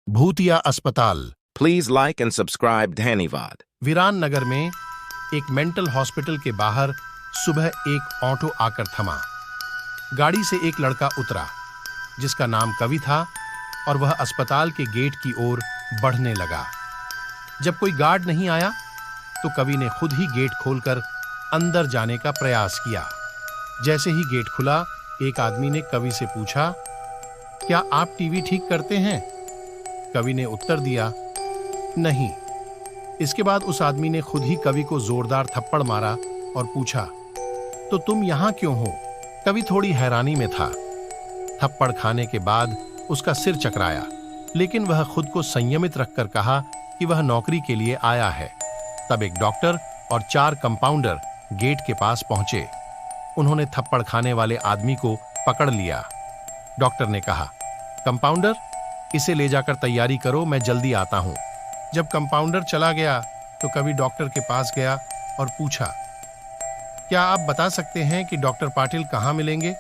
भूतिया अस्पताल। Please like and subscribe धन्यवाद। वीरान नगर में एक मेंटल हॉस्पिटल के बाहर सुबह एक ऑटो आकर थमा। गाड़ी से एक लड़का उतरा जिसका नाम कवि था और वह अस्पताल के गेट की ओर बढ़ने लगा। जब कोई गार्ड नहीं आया तो कवि ने खुद ही गेट खोलकर अंदर जाने का प्रयास किया। जैसे ही गेट खुला, एक आदमी ने कवि से पूछा, क्या आप टीवी ठीक करते हैं? कवि ने उत्तर दिया, नहीं। इसके बाद उस आदमी ने खुद ही कवि को जोरदार थप्पड़ मारा और पूछा, तो तुम यहां क्यों हो? कवि थोड़ी हैरानी में था। थप्पड़ खाने के बाद उसका सिर चकराया, लेकिन वह खुद को संयमित रखकर कहा कि वह नौकरी के लिए आया है। तब एक डॉक्टर और 4 कंपाउंडर गेट के पास पहुंचे। उन्होंने थप्पड़ खाने वाले आदमी को पकड़ लिया। डॉक्टर ने कहा, कंपाउंडर, इसे ले जाकर तैयारी करो, मैं जल्दी आता हूं। जब कंपाउंडर चला गया तो कवि डॉक्टर के पास गया और पूछा, क्या आप बता सकते हैं कि डॉक्टर पाटिल कहां मिलेंगे?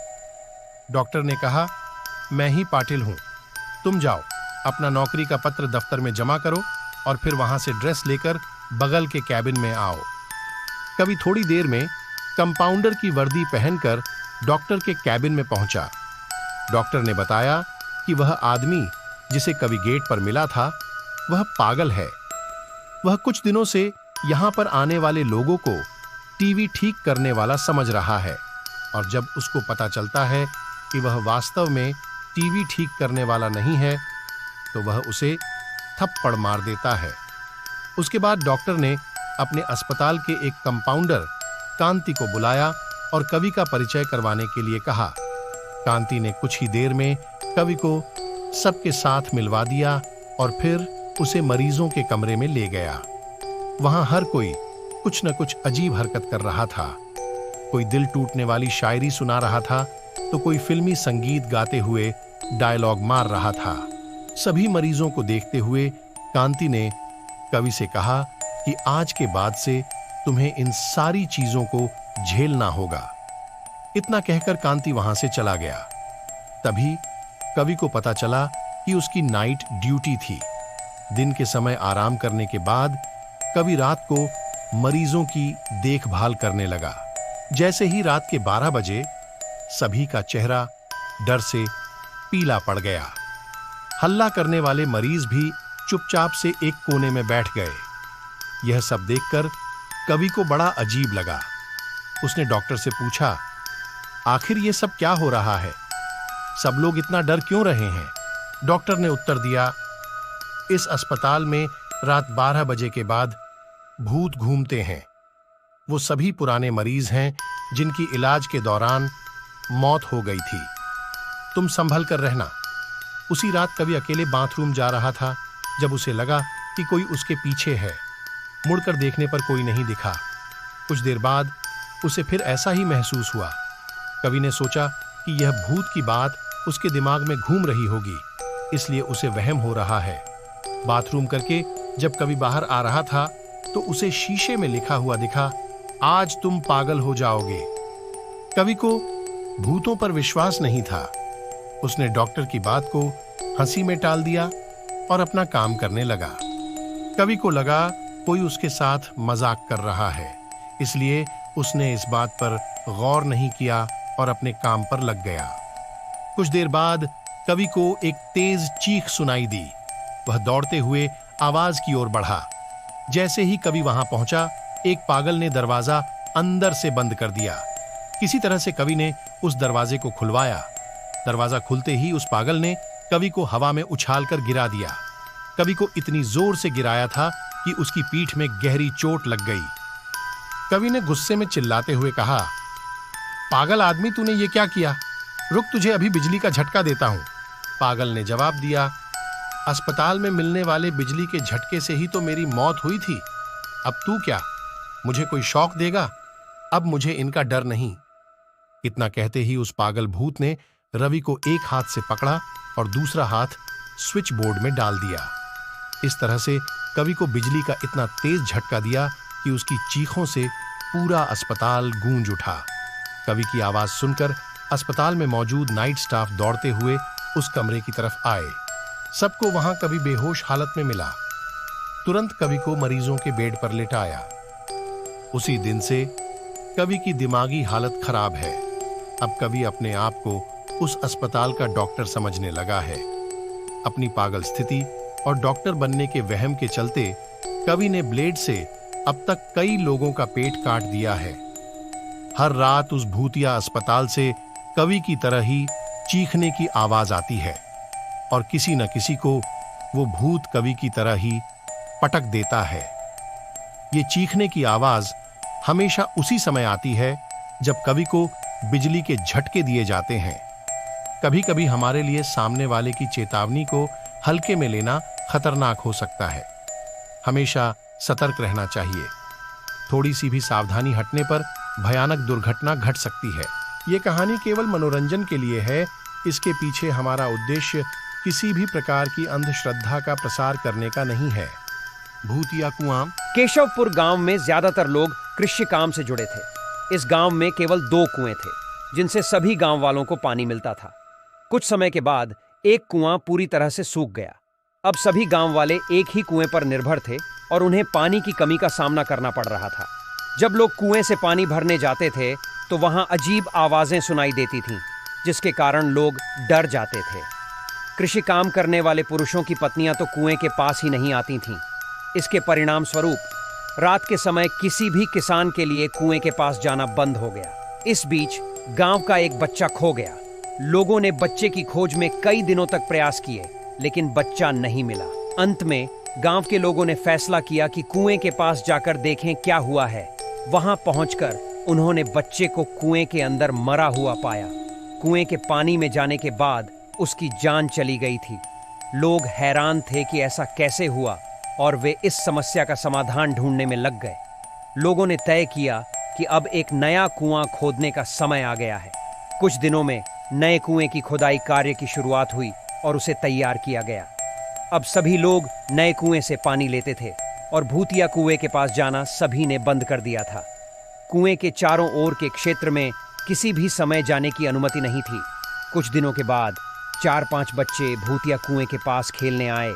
डॉक्टर ने कहा, मैं ही पाटिल हूं। तुम जाओ, अपना नौकरी का पत्र दफ्तर में जमा करो और फिर वहां से ड्रेस लेकर बगल के कैबिन में आओ। कवि थोड़ी देर में कंपाउंडर की वर्दी पहनकर डॉक्टर के कैबिन में पहुंचा। डॉक्टर ने बताया कि वह आदमी जिसे कवि गेट पर मिला था वह पागल है। वह कुछ दिनों से यहां पर आने वाले लोगों को टीवी ठीक करने वाला समझ रहा है, और जब उसको पता चलता है कि वह वास्तव में टीवी ठीक करने वाला नहीं है तो वह उसे थप्पड़ मार देता है। उसके बाद डॉक्टर ने अपने अस्पताल के एक कंपाउंडर कांति को बुलाया और कवि का परिचय करवाने के लिए कहा। कांति ने कुछ ही देर में कवि को सबके साथ मिलवा दिया और फिर उसे मरीजों के कमरे में ले गया। वहां हर कोई कुछ न कुछ अजीब हरकत कर रहा था। कोई दिल टूटने वाली शायरी सुना रहा था तो कोई फिल्मी संगीत गाते हुए डायलॉग मार रहा था। सभी मरीजों को देखते हुए कांति ने कवि से कहा कि आज के बाद से तुम्हें इन सारी चीजों को झेलना होगा। इतना कहकर कांति वहां से चला गया। तभी कवि को पता चला कि उसकी नाइट ड्यूटी थी। दिन के समय आराम करने के बाद कवि रात को मरीजों की देखभाल करने लगा। जैसे ही रात के 12 बजे सभी का चेहरा डर से पीला पड़ गया। हल्ला करने वाले मरीज भी चुपचाप से एक कोने में बैठ गए। यह सब देखकर कवि को बड़ा अजीब लगा। उसने डॉक्टर से पूछा, आखिर ये सब क्या हो रहा है? सब लोग इतना डर क्यों रहे हैं? डॉक्टर ने उत्तर दिया, इस अस्पताल में रात 12 बजे के बाद भूत घूमते हैं। वो सभी पुराने मरीज हैं जिनकी इलाज के दौरान मौत हो गई थी। तुम संभल कर रहना। उसी रात कवि अकेले बाथरूम जा रहा था जब उसे लगा कि कोई उसके पीछे है। मुड़कर देखने पर कोई नहीं दिखा। कुछ देर बाद उसे फिर ऐसा ही महसूस हुआ। कवि ने सोचा कि यह भूत की बात उसके दिमाग में घूम रही होगी, इसलिए उसे वहम हो रहा है। बाथरूम करके जब कवि बाहर आ रहा था तो उसे शीशे में लिखा हुआ दिखा, आज तुम पागल हो जाओगे। कवि को भूतों पर विश्वास नहीं था। उसने डॉक्टर की बात को हंसी में टाल दिया और अपना काम करने लगा। कवि को लगा कोई उसके साथ मजाक कर रहा है, इसलिए उसने इस बात पर गौर नहीं किया और अपने काम पर लग गया। कुछ देर बाद कवि को एक तेज चीख सुनाई दी। वह दौड़ते हुए आवाज की ओर बढ़ा। जैसे ही कवि वहां पहुंचा, एक पागल ने दरवाजा अंदर से बंद कर दिया। किसी तरह से कवि ने उस दरवाजे को खुलवाया। दरवाजा खुलते ही उस पागल ने कवि को हवा में उछालकर गिरा दिया। कवि को इतनी जोर से गिराया था कि उसकी पीठ में गहरी चोट लग गई। कवि ने गुस्से में चिल्लाते हुए कहा, पागल आदमी, तूने ये क्या किया? रुक, तुझे अभी बिजली का झटका देता हूं। पागल ने जवाब दिया, अस्पताल में मिलने वाले बिजली के झटके से ही तो मेरी मौत हुई थी। अब तू क्या मुझे कोई शौक देगा? अब मुझे इनका डर नहीं। इतना कहते ही उस पागल भूत ने रवि को एक हाथ से पकड़ा और दूसरा हाथ स्विच बोर्ड में डाल दिया। इस तरह से कवि को बिजली का इतना तेज झटका दिया कि उसकी चीखों से पूरा अस्पताल गूंज उठा। कवि की आवाज सुनकर अस्पताल में मौजूद नाइट स्टाफ दौड़ते हुए उस कमरे की तरफ आए। सबको वहां कवि बेहोश हालत में मिला। तुरंत कवि को मरीजों के बेड पर लेटाया। उसी दिन से कवि की दिमागी हालत खराब है। अब कवि अपने आप को उस अस्पताल का डॉक्टर समझने लगा है। अपनी पागल स्थिति और डॉक्टर बनने के वहम के चलते कवि ने ब्लेड से अब तक कई लोगों का पेट काट दिया है। हर रात उस भूतिया अस्पताल से कवि की तरह ही चीखने की आवाज आती है और किसी न किसी को वो भूत कवि की तरह ही पटक देता है। ये चीखने की आवाज हमेशा उसी समय आती है जब कवि को बिजली के झटके दिए जाते हैं। कभी कभी हमारे लिए सामने वाले की चेतावनी को हल्के में लेना खतरनाक हो सकता है। हमेशा सतर्क रहना चाहिए। थोड़ी सी भी सावधानी हटने पर भयानक दुर्घटना घट सकती है। ये कहानी केवल मनोरंजन के लिए है। इसके पीछे हमारा उद्देश्य किसी भी प्रकार की अंधश्रद्धा का प्रसार करने का नहीं है। भूतिया कुआं। केशवपुर गांव में ज्यादातर लोग कृषि काम से जुड़े थे। इस गांव में केवल 2 कुएं थे जिनसे सभी गांव वालों को पानी मिलता था। कुछ समय के बाद एक कुआं पूरी तरह से सूख गया। अब सभी गांव वाले एक ही कुएं पर निर्भर थे और उन्हें पानी की कमी का सामना करना पड़ रहा था। जब लोग कुएं से पानी भरने जाते थे तो वहां अजीब आवाजें सुनाई देती थीं, जिसके कारण लोग डर जाते थे। कृषि काम करने वाले पुरुषों की पत्नियां तो कुएं के पास ही नहीं आती थीं। इसके परिणाम स्वरूप रात के समय किसी भी किसान के लिए कुएं के पास जाना बंद हो गया। इस बीच गांव का एक बच्चा खो गया। लोगों ने बच्चे की खोज में कई दिनों तक प्रयास किए, लेकिन बच्चा नहीं मिला। अंत में गांव के लोगों ने फैसला किया कि कुएं के पास जाकर देखें क्या हुआ है। वहां पहुंचकर उन्होंने बच्चे को कुएं के अंदर मरा हुआ पाया। कुएं के पानी में जाने के बाद उसकी जान चली गई थी। लोग हैरान थे कि ऐसा कैसे हुआ और वे इस समस्या का समाधान ढूंढने में लग गए। लोगों ने तय किया कि अब एक नया कुआं खोदने का समय आ गया है। कुछ दिनों में नए कुएं की खुदाई कार्य की शुरुआत हुई और उसे तैयार किया गया। अब सभी लोग नए कुएं से पानी लेते थे और भूतिया कुएं के पास जाना सभी ने बंद कर दिया था। कुएं के चारों ओर के क्षेत्र में किसी भी समय जाने की अनुमति नहीं थी। कुछ दिनों के बाद 4-5 बच्चे भूतिया कुएं के पास खेलने आए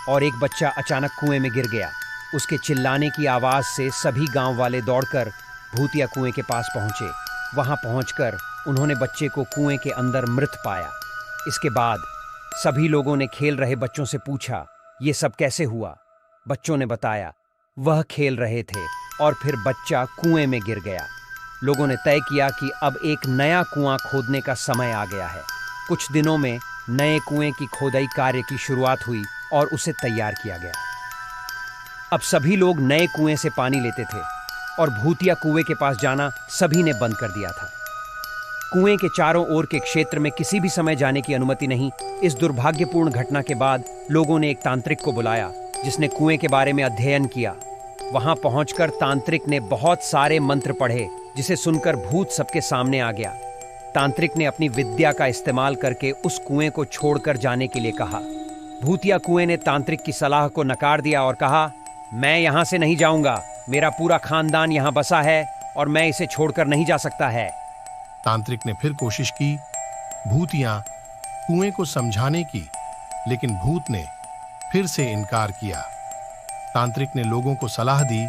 और एक बच्चा अचानक कुएं में गिर गया। उसके चिल्लाने की आवाज से सभी गांव वाले दौड़कर भूतिया कुएं के पास पहुंचे। वहां पहुंचकर उन्होंने बच्चे को कुएं के अंदर मृत पाया। इसके बाद सभी लोगों ने खेल रहे बच्चों से पूछा, ये सब कैसे हुआ? बच्चों ने बताया, वह खेल रहे थे और फिर बच्चा कुएं में गिर गया। लोगों ने तय किया कि अब एक नया कुआं खोदने का समय आ गया है। कुछ दिनों में नए कुएं की खोदाई कार्य की शुरुआत हुई और उसे तैयार किया गया। अब सभी लोग नए कुएं से पानी लेते थे और भूतिया कुएं के पास जाना सभी ने बंद कर दिया था। कुएं के चारों ओर के क्षेत्र में किसी भी समय जाने की अनुमति नहीं। इस दुर्भाग्यपूर्ण घटना के बाद लोगों ने एक तांत्रिक को बुलाया, जिसने कुएं के बारे में अध्ययन किया। वहां पहुंचकर तांत्रिक ने बहुत सारे मंत्र पढ़े, जिसे सुनकर भूत सबके सामने आ गया। तांत्रिक ने अपनी विद्या का इस्तेमाल करके उस कुएं को छोड़कर जाने के लिए कहा। भूतिया कुएं ने तांत्रिक की सलाह को नकार दिया और कहा, मैं यहां से नहीं जाऊंगा। मेरा पूरा खानदान यहां बसा है और मैं इसे छोड़कर नहीं जा सकता है। तांत्रिक ने फिर कोशिश की भूतिया कुएं को समझाने की, लेकिन भूत ने फिर से इनकार किया। तांत्रिक ने लोगों को सलाह दी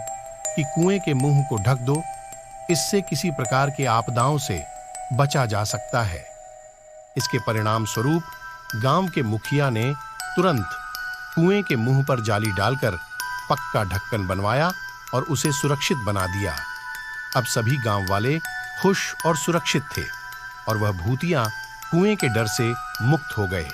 कि कुएं के मुंह को ढक दो, इससे किसी प्रकार के आपदाओं से बचा जा सकता है। इसके परिणाम स्वरूप गांव के मुखिया ने तुरंत कुएं के मुंह पर जाली डालकर पक्का ढक्कन बनवाया और उसे सुरक्षित बना दिया। अब सभी गांव वाले खुश और सुरक्षित थे और वह भूतिया कुएं के डर से मुक्त हो गए।